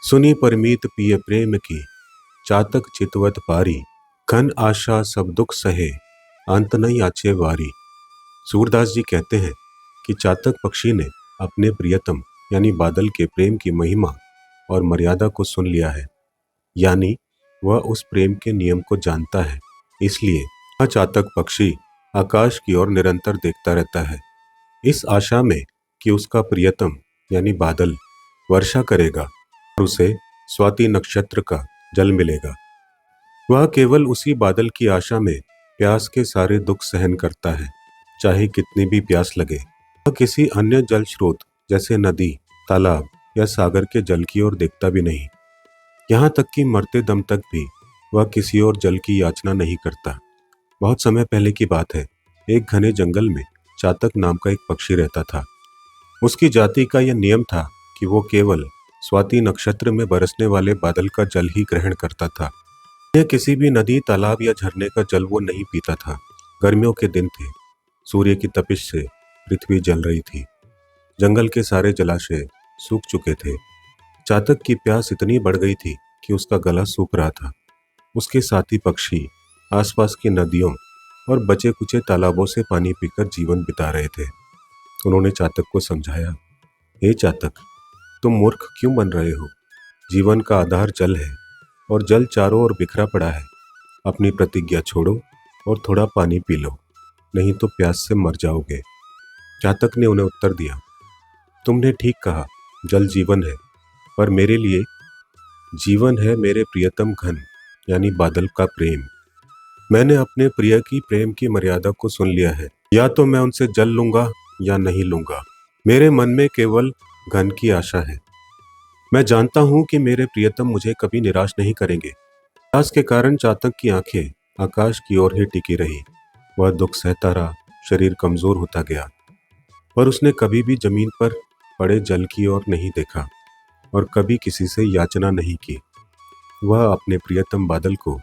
सुनी परमीत पिय प्रेम की, चातक चितवत पारी। घन आशा सब दुख सहे, अंत नहीं आचे वारी। सूरदास जी कहते हैं कि चातक पक्षी ने अपने प्रियतम यानी बादल के प्रेम की महिमा और मर्यादा को सुन लिया है, यानी वह उस प्रेम के नियम को जानता है। इसलिए वह चातक पक्षी आकाश की ओर निरंतर देखता रहता है, इस आशा में कि उसका प्रियतम यानी बादल वर्षा करेगा और उसे स्वाति नक्षत्र का जल मिलेगा। वह केवल उसी बादल की आशा में प्यास के सारे दुख सहन करता है, चाहे कितनी भी प्यास लगे। वह किसी अन्य जल स्रोत जैसे नदी, तालाब या सागर के जल की ओर देखता भी नहीं। यहाँ तक कि मरते दम तक भी वह किसी और जल की याचना नहीं करता। बहुत समय पहले की बात है, एक घने जंगल में चातक नाम का एक पक्षी रहता था। उसकी जाति का यह नियम था कि वो केवल स्वाति नक्षत्र में बरसने वाले बादल का जल ही ग्रहण करता था। यह किसी भी नदी, तालाब या झरने का जल वो नहीं पीता था। गर्मियों के दिन थे, सूर्य की तपिश से पृथ्वी जल रही थी, जंगल के सारे जलाशय सूख चुके थे। चातक की प्यास इतनी बढ़ गई थी कि उसका गला सूख रहा था। उसके साथी पक्षी आसपास की नदियों और बचे कुचे तालाबों से पानी पीकर जीवन बिता रहे थे। उन्होंने चातक को समझाया, हे चातक, तुम मूर्ख क्यों बन रहे हो? जीवन का आधार जल है और जल चारों ओर बिखरा पड़ा है। अपनी प्रतिज्ञा छोड़ो और थोड़ा पानी पी लो, नहीं तो प्यास से मर जाओगे। चातक ने उन्हें उत्तर दिया, तुमने ठीक कहा, जल जीवन है, पर मेरे लिए जीवन है मेरे प्रियतम घन यानी बादल का प्रेम। मैंने अपने प्रिय की प्रेम की मर्यादा को सुन लिया है। या तो मैं उनसे जल लूंगा या नहीं लूंगा। मेरे मन में केवल घन की आशा है। मैं जानता हूं कि मेरे प्रियतम मुझे कभी निराश नहीं करेंगे। प्यास के कारण चातक की आंखें आकाश की ओर ही टिकी रही। वह दुख सहता रहा, शरीर कमजोर होता गया, पर उसने कभी भी जमीन पर पड़े जल की ओर नहीं देखा और कभी किसी से याचना नहीं की। वह अपने प्रियतम बादल को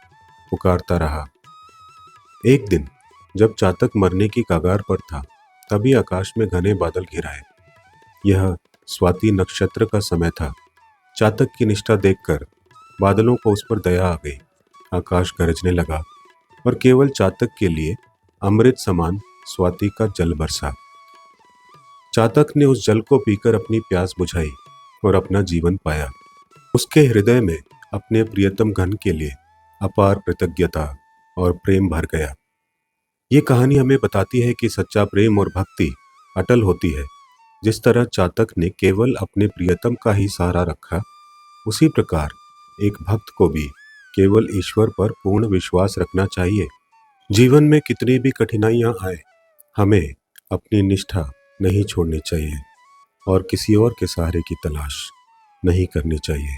पुकारता रहा। एक दिन जब चातक मरने की कगार पर था, तभी आकाश में घने बादल घिराए। यह स्वाति नक्षत्र का समय था। चातक की निष्ठा देखकर बादलों को उस पर दया आ गई। आकाश गरजने लगा और केवल चातक के लिए अमृत समान स्वाति का जल बरसा। चातक ने उस जल को पीकर अपनी प्यास बुझाई और अपना जीवन पाया। उसके हृदय में अपने प्रियतम घन के लिए अपार कृतज्ञता और प्रेम भर गया। ये कहानी हमें बताती है कि सच्चा प्रेम और भक्ति अटल होती है। जिस तरह चातक ने केवल अपने प्रियतम का ही सहारा रखा, उसी प्रकार एक भक्त को भी केवल ईश्वर पर पूर्ण विश्वास रखना चाहिए। जीवन में कितनी भी कठिनाइयां आए, हमें अपनी निष्ठा नहीं छोड़नी चाहिए और किसी और के सहारे की तलाश नहीं करनी चाहिए।